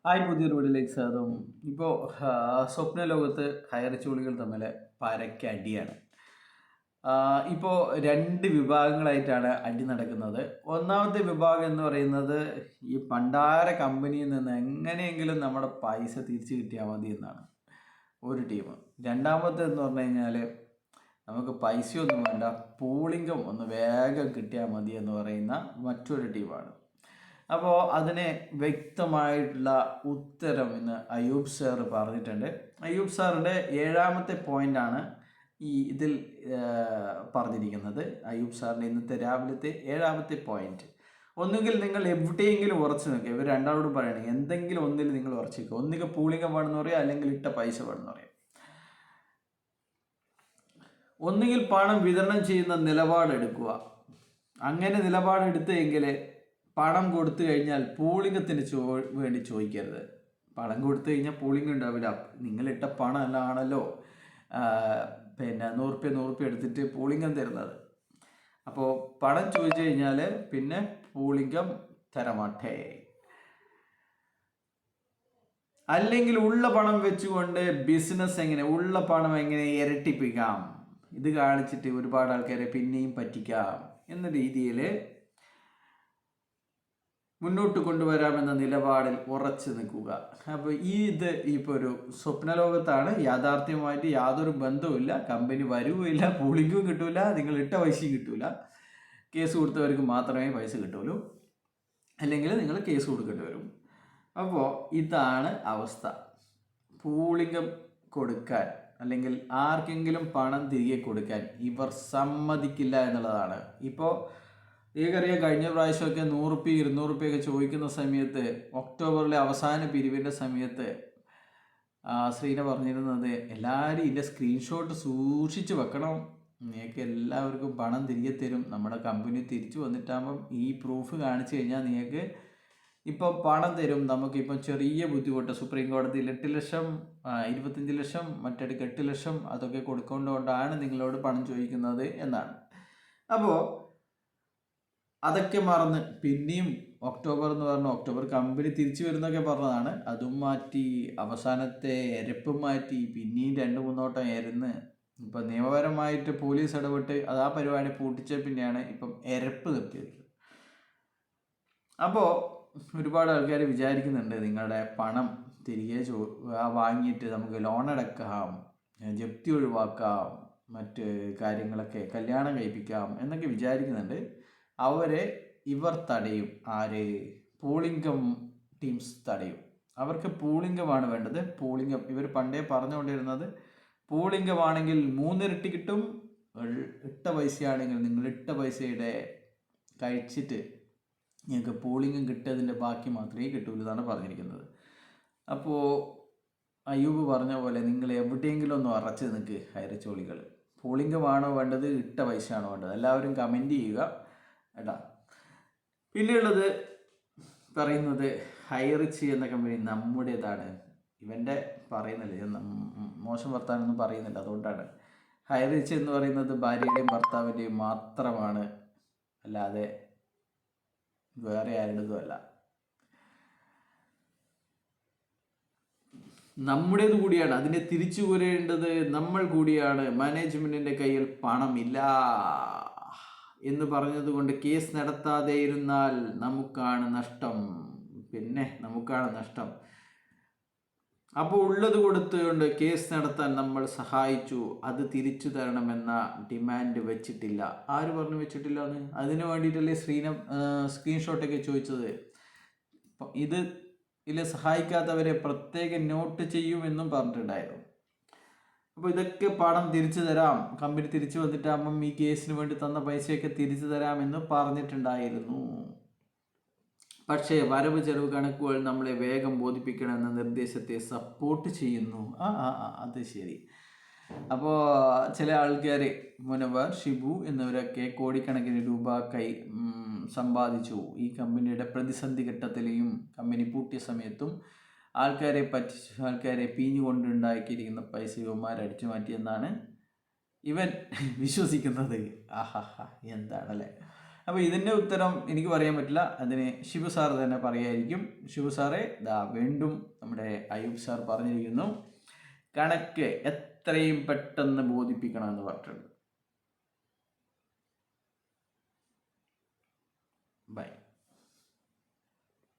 പുതിയൊരു വീഡിയോയിലേക്ക് സ്വാഗതം. ഇപ്പോൾ സ്വപ്ന ലോകത്ത് ഹൈറിച്ചുളികൾ തമ്മിൽ പരക്കടിയാണ്. ഇപ്പോൾ രണ്ട് വിഭാഗങ്ങളായിട്ടാണ് അടി നടക്കുന്നത്. ഒന്നാമത്തെ വിഭാഗം എന്ന് പറയുന്നത് ഈ പണ്ടാര കമ്പനിയിൽ നിന്ന് എങ്ങനെയെങ്കിലും നമ്മുടെ പൈസ തിരിച്ചു കിട്ടിയാൽ മതി എന്നാണ് ഒരു ടീം. രണ്ടാമത്തെ എന്ന് പറഞ്ഞു കഴിഞ്ഞാൽ നമുക്ക് പൈസയൊന്നും വേണ്ട, പൂളിംഗം ഒന്ന് വേഗം കിട്ടിയാൽ മതി എന്ന് പറയുന്ന മറ്റൊരു ടീമാണ്. അപ്പോൾ അതിന് വ്യക്തമായിട്ടുള്ള ഉത്തരം ഇന്ന് അയ്യൂബ് സാർ പറഞ്ഞിട്ടുണ്ട്. അയ്യൂബ് സാറിൻ്റെ 7ാമത്തെ പോയിൻ്റാണ് ഇതിൽ പറഞ്ഞിരിക്കുന്നത്. അയ്യൂബ് സാറിൻ്റെ ഇന്നത്തെ രാവിലത്തെ 7ാമത്തെ പോയിന്റ്. ഒന്നുകിൽ നിങ്ങൾ എവിടെയെങ്കിലും ഉറച്ചു നിൽക്കുക. ഇവർ രണ്ടാളോടും പറയണെങ്കിൽ എന്തെങ്കിലും ഒന്നിൽ നിങ്ങൾ ഉറച്ചു നിൽക്കുക. ഒന്നുകിൽ പൂളിംഗം വേണമെന്ന് പറയുക, അല്ലെങ്കിൽ ഇട്ട പൈസ വേണമെന്ന് പറയാം. ഒന്നുകിൽ പണം വിതരണം ചെയ്യുന്ന നിലപാടെടുക്കുക. അങ്ങനെ നിലപാടെടുത്തെങ്കിൽ പണം കൊടുത്തു കഴിഞ്ഞാൽ പൂളിംഗത്തിന് വേണ്ടി ചോദിക്കരുത്. പണം കൊടുത്തു കഴിഞ്ഞാൽ പൂളിംഗ് ഉണ്ടാവില്ല. നിങ്ങളിട്ട പണം എല്ലാം ആണല്ലോ പിന്നെ 100 എടുത്തിട്ട് പൂളിംഗം തരുന്നത്. അപ്പോൾ പണം ചോദിച്ചു കഴിഞ്ഞാൽ പിന്നെ പൂളിംഗം തരമാട്ടേ. അല്ലെങ്കിൽ ഉള്ള പണം വെച്ചുകൊണ്ട് ബിസിനസ് ഉള്ള പണം എങ്ങനെ ഇരട്ടിപ്പിക്കാം, ഇത് കാണിച്ചിട്ട് ഒരുപാട് ആൾക്കാരെ പിന്നെയും പറ്റിക്കാം എന്ന രീതിയിൽ മുന്നോട്ട് കൊണ്ടുവരാമെന്ന നിലപാടിൽ ഉറച്ചു നിൽക്കുക. അപ്പോൾ ഇപ്പോൾ ഒരു സ്വപ്നലോകത്താണ്. യാഥാർത്ഥ്യമായിട്ട് യാതൊരു ബന്ധവുമില്ല. കമ്പനി വരുകയില്ല, പൂളിങ്ങും കിട്ടൂല, നിങ്ങൾ ഇട്ട പൈസയും കിട്ടൂല. കേസ് കൊടുത്തവർക്ക് മാത്രമേ പൈസ കിട്ടുള്ളൂ, അല്ലെങ്കിൽ നിങ്ങൾ കേസ് കൊടുക്കേണ്ടി വരും. അപ്പോൾ ഇതാണ് അവസ്ഥ. പൂളിംഗം കൊടുക്കാൻ അല്ലെങ്കിൽ ആർക്കെങ്കിലും പണം തിരികെ കൊടുക്കാൻ ഇവർ സമ്മതിക്കില്ല എന്നുള്ളതാണ്. ഇപ്പോൾ നിങ്ങൾക്കറിയാം, കഴിഞ്ഞ പ്രാവശ്യമൊക്കെ 100 രൂപ 200 രൂപയൊക്കെ ചോദിക്കുന്ന സമയത്ത്, ഒക്ടോബറിലെ അവസാന പിരിവിൻ്റെ സമയത്ത് ശ്രീന പറഞ്ഞിരുന്നത് എല്ലാവരും ഇതിൻ്റെ സ്ക്രീൻഷോട്ട് സൂക്ഷിച്ച് വെക്കണം, നിങ്ങൾക്ക് എല്ലാവർക്കും പണം തിരികെ തരും, നമ്മുടെ കമ്പനി തിരിച്ചു വന്നിട്ടാകുമ്പം ഈ പ്രൂഫ് കാണിച്ചു കഴിഞ്ഞാൽ നിങ്ങൾക്ക് ഇപ്പം പണം തരും. നമുക്കിപ്പം ചെറിയ ബുദ്ധിമുട്ട്, സുപ്രീം കോടതിയിൽ 8 ലക്ഷം 25 ലക്ഷം മറ്റടുക്ക് 8 ലക്ഷം അതൊക്കെ കൊടുക്കൊണ്ടുകൊണ്ടാണ് നിങ്ങളോട് പണം ചോദിക്കുന്നത് എന്നാണ്. അപ്പോൾ അതൊക്കെ മറന്ന് പിന്നെയും ഒക്ടോബർ എന്ന് പറഞ്ഞു, ഒക്ടോബർ കമ്പനി തിരിച്ചു വരുന്നൊക്കെ പറഞ്ഞതാണ്. അതും മാറ്റി, അവസാനത്തെ എരപ്പും മാറ്റി, പിന്നെയും 2-3 വട്ടം എരന്ന് ഇപ്പം നിയമപരമായിട്ട് പോലീസ് ഇടപെട്ട് അത് ആ പരിപാടി പൂട്ടിച്ച പിന്നെയാണ് ഇപ്പം എരപ്പ് നിർത്തിയത്. അപ്പോൾ ഒരുപാട് ആൾക്കാർ വിചാരിക്കുന്നുണ്ട് നിങ്ങളുടെ പണം തിരികെ വാങ്ങിയിട്ട് നമുക്ക് ലോൺ അടക്കാം, ജപ്തി ഒഴിവാക്കാം, മറ്റ് കാര്യങ്ങളൊക്കെ കല്യാണം കഴിപ്പിക്കാം എന്നൊക്കെ വിചാരിക്കുന്നുണ്ട്. അവരെ ഇവർ തടയും. ആര്? പൂളിംഗം ടീംസ് തടയും. അവർക്ക് പൂളിംഗമാണ് വേണ്ടത്. പൂളിംഗം ഇവർ പണ്ടേ പറഞ്ഞുകൊണ്ടിരുന്നത് പൂളിംഗമാണെങ്കിൽ 3 ഇരട്ടി കിട്ടും, ഇട്ട പൈസയാണെങ്കിൽ നിങ്ങൾ ഇട്ട പൈസയുടെ കഴിച്ചിട്ട് നിങ്ങൾക്ക് പൂളിംഗം കിട്ടിയതിൻ്റെ ബാക്കി മാത്രമേ കിട്ടുള്ളൂ എന്നാണ് പറഞ്ഞിരിക്കുന്നത്. അപ്പോൾ അയ്യൂബ് പറഞ്ഞ പോലെ നിങ്ങൾ എവിടെയെങ്കിലും ഒന്ന് ഉറച്ച് നിൽക്ക് ഹൈറിച്ചോളികൾ. പൂളിംഗമാണോ വേണ്ടത്, ഇട്ട പൈസയാണോ വേണ്ടത്? എല്ലാവരും കമൻറ്റ് ചെയ്യുക കേട്ടോ. പിന്നെയുള്ളത് പറയുന്നത് ഹൈറിച്ച് എന്ന കമ്പനി നമ്മുടേതാണ്. ഇവൻ്റെ പറയുന്നില്ല, ഞാൻ മോശം വർത്താനൊന്നും പറയുന്നില്ല, അതുകൊണ്ടാണ്. ഹൈറിച്ച് എന്ന് പറയുന്നത് ഭാര്യയുടെയും ഭർത്താവിൻ്റെയും മാത്രമാണ്, അല്ലാതെ വേറെ ആരുടേതുമല്ല. നമ്മുടേത് കൂടിയാണ്. അതിനെ തിരിച്ചു വരേണ്ടത് നമ്മൾ കൂടിയാണ്. മാനേജ്മെൻറ്റിൻ്റെ കയ്യിൽ പണമില്ല എന്ന് പറഞ്ഞതുകൊണ്ട് കേസ് നടത്താതെ ഇരുന്നാൽ നമുക്കാണ് നഷ്ടം. പിന്നെ നമുക്കാണ് നഷ്ടം. അപ്പോൾ ഉള്ളത് കൊടുത്തുകൊണ്ട് കേസ് നടത്താൻ നമ്മൾ സഹായിച്ചു, അത് തിരിച്ചു തരണമെന്ന ഡിമാൻഡ് വെച്ചിട്ടില്ല. ആര് പറഞ്ഞു വെച്ചിട്ടില്ല എന്ന്? അതിനു വേണ്ടിയിട്ടല്ലേ സ്ക്രീൻഷോട്ടൊക്കെ ചോദിച്ചത്. ഇതിൽ സഹായിക്കാത്തവരെ പ്രത്യേകം നോട്ട് ചെയ്യുമെന്നും പറഞ്ഞിട്ടുണ്ടായിരുന്നു. അപ്പോൾ ഇതൊക്കെ പണം തിരിച്ചു തരാം, കമ്പനി തിരിച്ചു വന്നിട്ടാകുമ്പം ഈ കേസിന് വേണ്ടി തന്ന പൈസയൊക്കെ തിരിച്ചു തരാമെന്ന് പറഞ്ഞിട്ടുണ്ടായിരുന്നു. പക്ഷേ വരവ് ചെലവ് കണക്കുകൾ നമ്മളെ വേഗം ബോധിപ്പിക്കണമെന്ന നിർദ്ദേശത്തെ സപ്പോർട്ട് ചെയ്യുന്നു. അത് ശരി. അപ്പോൾ ചില ആൾക്കാർ, മുനവർ, ഷിബു എന്നിവരൊക്കെ കോടിക്കണക്കിന് രൂപ സമ്പാദിച്ചു. ഈ കമ്പനിയുടെ പ്രതിസന്ധി ഘട്ടത്തിലെയും കമ്പനി പൂട്ടിയ സമയത്തും ആൾക്കാരെ പീഞ്ഞുകൊണ്ടുണ്ടാക്കിയിരിക്കുന്ന പൈസ ഇവന്മാരടിച്ചു മാറ്റിയെന്നാണ് ഇവൻ വിശ്വസിക്കുന്നത്. എന്താണല്ലേ. അപ്പോൾ ഇതിൻ്റെ ഉത്തരം എനിക്ക് പറയാൻ പറ്റില്ല, അതിന് ശിവു സാർ തന്നെ പറയായിരിക്കും. ശിവു സാറേ വീണ്ടും നമ്മുടെ അയ്യൂബ് സാർ പറഞ്ഞിരിക്കുന്നു, കണക്ക് എത്രയും പെട്ടെന്ന് ബോധിപ്പിക്കണമെന്ന് പറഞ്ഞിട്ടുണ്ട്.